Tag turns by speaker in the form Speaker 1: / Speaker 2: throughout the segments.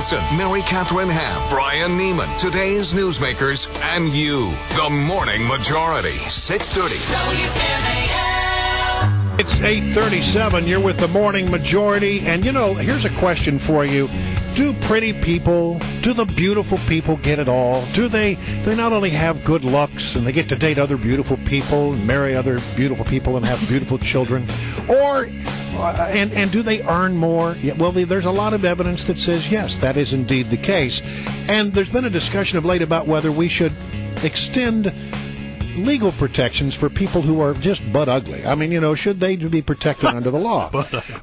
Speaker 1: Wilson, Mary Catherine Ham, Brian Neiman, today's newsmakers, and you. The Morning Majority, 630. WMAL.
Speaker 2: It's 8:37. You're with the Morning Majority. And, here's a question for you. Do pretty people, do the beautiful people get it all? Do they not only have good looks and they get to date other beautiful people and marry other beautiful people and have beautiful children? Or, and do they earn more? Yeah, well, there's a lot of evidence that says, yes, that is indeed the case. And there's been a discussion of late about whether we should extend legal protections for people who are just butt ugly. I mean, should they be protected under the law?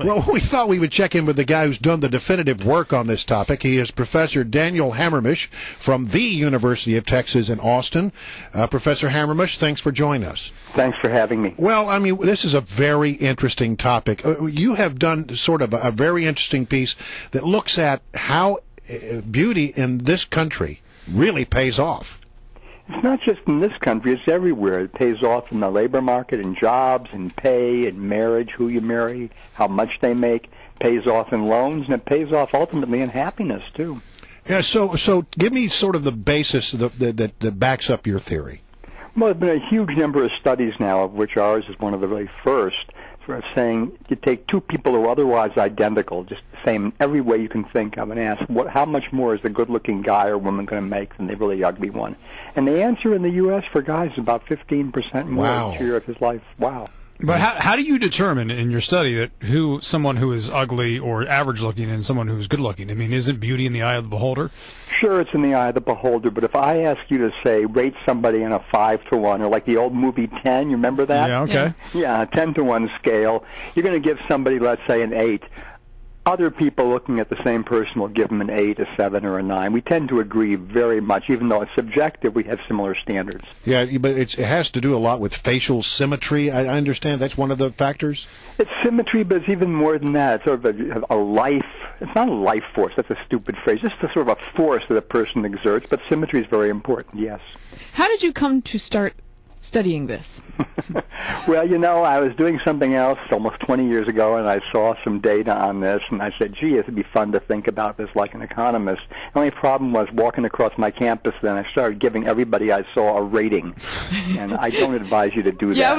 Speaker 2: Well, we thought we would check in with the guy who's done the definitive work on this topic. He is Professor Daniel Hamermesh from the University of Texas in Austin. Professor Hamermesh, thanks for joining us.
Speaker 3: Thanks for having me.
Speaker 2: Well, I mean, this is a very interesting topic. You have done sort of a very interesting piece that looks at how beauty in this country really pays off.
Speaker 3: It's not just in this country, it's everywhere. It pays off in the labor market, in jobs, in pay, in marriage, who you marry, how much they make. It pays off in loans, and it pays off ultimately in happiness, too.
Speaker 2: Yeah, so give me sort of the basis that backs up your theory.
Speaker 3: Well, there's been a huge number of studies now, of which ours is one of the very first, sort of saying you take two people who are otherwise identical, just the same in every way you can think of, and ask how much more is the good-looking guy or woman going to make than the really ugly one? And the answer in the U.S. for guys is about 15% more each year of his life. Wow.
Speaker 4: But how do you determine in your study that someone who is ugly or average looking and someone who is good looking? I mean, isn't beauty in the eye of the beholder?
Speaker 3: Sure, it's in the eye of the beholder, but if I ask you to, say, rate somebody in a 5-to-1, or like the old movie 10, you remember that?
Speaker 4: Yeah, okay.
Speaker 3: Yeah, a 10-to-1 scale, you're going to give somebody, let's say, an 8. Other people looking at the same person will give them an 8, a 7, or a 9. We tend to agree very much. Even though it's subjective, we have similar standards.
Speaker 2: Yeah, but it has to do a lot with facial symmetry. I understand that's one of the factors.
Speaker 3: It's symmetry, but it's even more than that. It's sort of a life. It's not a life force. That's a stupid phrase. Just a sort of a force that a person exerts. But symmetry is very important, yes.
Speaker 5: How did you come to start studying this?
Speaker 3: Well, I was doing something else almost 20 years ago, and I saw some data on this, and I said, gee, it would be fun to think about this like an economist. The only problem was walking across my campus, then I started giving everybody I saw a rating, and I don't advise you to do that.
Speaker 5: Yeah, I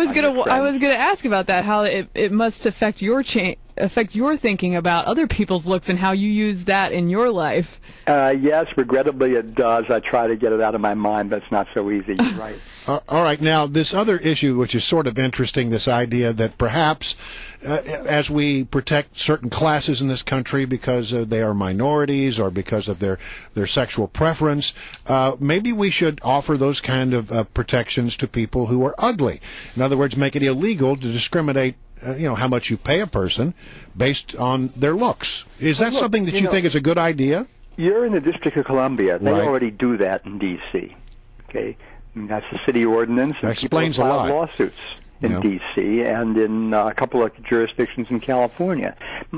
Speaker 5: was gonna ask about that, how it must affect your thinking about other people's looks and how you use that in your life.
Speaker 3: Yes, regrettably it does. I try to get it out of my mind, but it's not so easy. You're right.
Speaker 2: All right. Now, this other issue, which is sort of interesting, this idea that perhaps as we protect certain classes in this country because they are minorities or because of their sexual preference, maybe we should offer those kind of protections to people who are ugly. In other words, make it illegal to discriminate how much you pay a person based on their looks. Is that something that you think is a good idea?
Speaker 3: You're in the District of Columbia. They
Speaker 2: Right.
Speaker 3: already do that in D.C. Okay, that's the city ordinance. And
Speaker 2: that explains a
Speaker 3: people
Speaker 2: lot.
Speaker 3: file lawsuits in D.C. and in a couple of jurisdictions in California.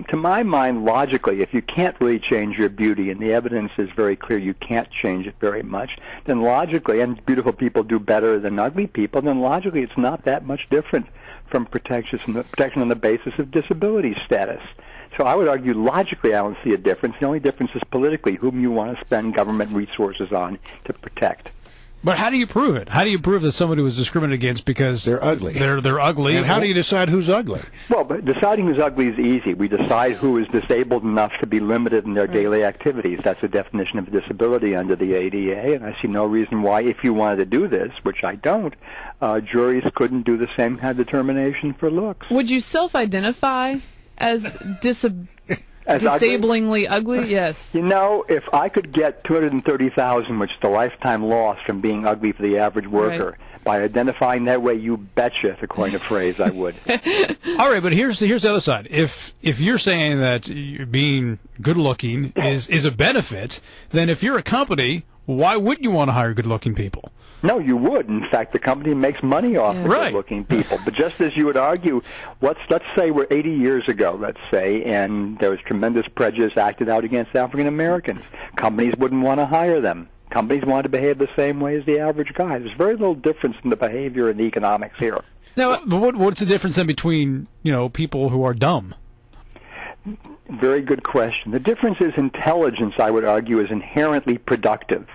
Speaker 3: To my mind, logically, if you can't really change your beauty, and the evidence is very clear you can't change it very much, then logically, and beautiful people do better than ugly people, then logically it's not that much different from protection on the basis of disability status. So I would argue logically I don't see a difference. The only difference is politically whom you want to spend government resources on to protect.
Speaker 4: But how do you prove it? How do you prove that somebody was discriminated against because
Speaker 2: they're ugly?
Speaker 4: They're ugly.
Speaker 2: And how do you decide who's ugly?
Speaker 3: Well, but deciding who's ugly is easy. We decide who is disabled enough to be limited in their daily activities. That's the definition of a disability under the ADA, and I see no reason why, if you wanted to do this, which I don't, juries couldn't do the same kind of determination for looks.
Speaker 5: Would you self-identify as disablingly ugly? Yes.
Speaker 3: If I could get $230,000, which is the lifetime loss from being ugly for the average worker, by identifying that way, you betcha, to coin a phrase, I would.
Speaker 4: All right, but here's the other side. If you're saying that being good-looking is a benefit, then if you're a company, why wouldn't you want to hire good-looking people?
Speaker 3: No, you would. In fact, the company makes money off of good-looking people. But just as you would argue, let's say we're 80 years ago, let's say, and there was tremendous prejudice acted out against African Americans. Companies wouldn't want to hire them. Companies want to behave the same way as the average guy. There's very little difference in the behavior and the economics here.
Speaker 4: Now, but what's the difference then between people who are dumb?
Speaker 3: Very good question. The difference is intelligence, I would argue, is inherently productive.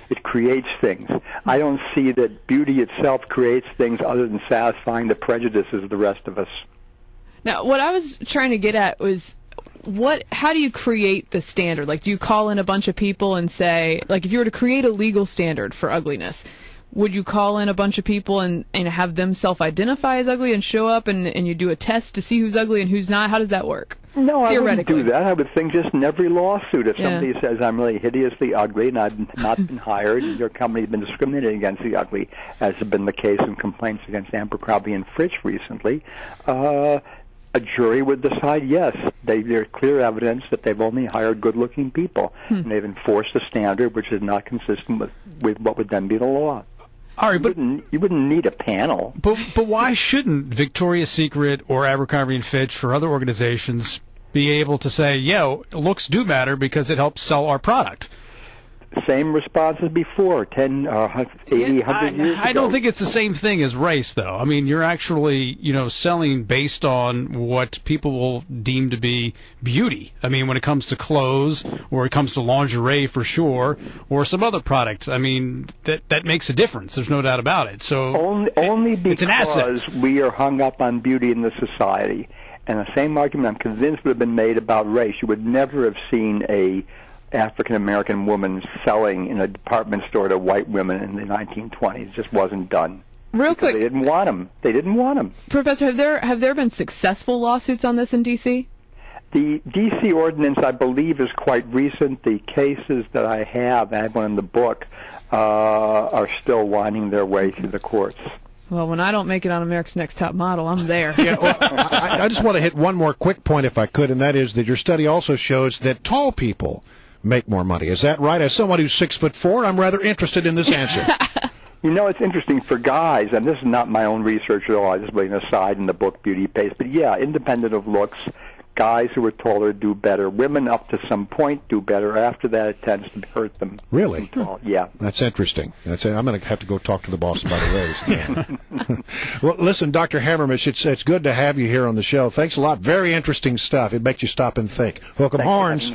Speaker 3: It creates things. I don't see that beauty itself creates things other than satisfying the prejudices of the rest of us.
Speaker 5: Now, what I was trying to get at was, how do you create the standard? Like, do you call in a bunch of people and say, like, if you were to create a legal standard for ugliness, would you call in a bunch of people and have them self-identify as ugly and show up and you do a test to see who's ugly and who's not? How does that work?
Speaker 3: No, I wouldn't do that. I would think just in every lawsuit, if somebody says, I'm really hideously ugly and I've not been hired, and your company's been discriminating against the ugly, as has been the case in complaints against Amber Crowley and Fritz recently, a jury would decide, yes, there's clear evidence that they've only hired good-looking people, and they've enforced a standard which is not consistent with what would then be the law.
Speaker 4: All right,
Speaker 3: you wouldn't need a panel.
Speaker 4: But why shouldn't Victoria's Secret or Abercrombie & Fitch or other organizations be able to say, looks do matter because it helps sell our product?
Speaker 3: Same response as before, 10, 80, 100 years ago.
Speaker 4: I don't think it's the same thing as race, though. I mean, you're actually, selling based on what people will deem to be beauty. I mean, when it comes to clothes, or it comes to lingerie for sure, or some other product, I mean, that makes a difference. There's no doubt about it. So
Speaker 3: only
Speaker 4: it's an asset.
Speaker 3: Because we are hung up on beauty in the society. And the same argument, I'm convinced, would have been made about race. You would never have seen a African-American woman selling in a department store to white women in the 1920s. It just wasn't done.
Speaker 5: Real quick.
Speaker 3: They didn't want them.
Speaker 5: Professor, have there been successful lawsuits on this in D.C.?
Speaker 3: The D.C. ordinance, I believe, is quite recent. The cases that I have one in the book, are still winding their way through the courts.
Speaker 5: Well, when I don't make it on America's Next Top Model, I'm there.
Speaker 2: I just want to hit one more quick point, if I could, and that is that your study also shows that tall people make more money. Is that right? As someone who's 6'4", I'm rather interested in this answer.
Speaker 3: It's interesting for guys, and this is not my own research at all. I just put an aside in the book Beauty Pays. But yeah, independent of looks, guys who are taller do better. Women up to some point do better. After that, it tends to hurt them.
Speaker 2: Really?
Speaker 3: Yeah.
Speaker 2: That's interesting. I'm going to have to go talk to the boss about a raise. Yeah. Well, listen, Dr. Hamermesh, it's good to have you here on the show. Thanks a lot. Very interesting stuff. It makes you stop and think. Hook 'em horns.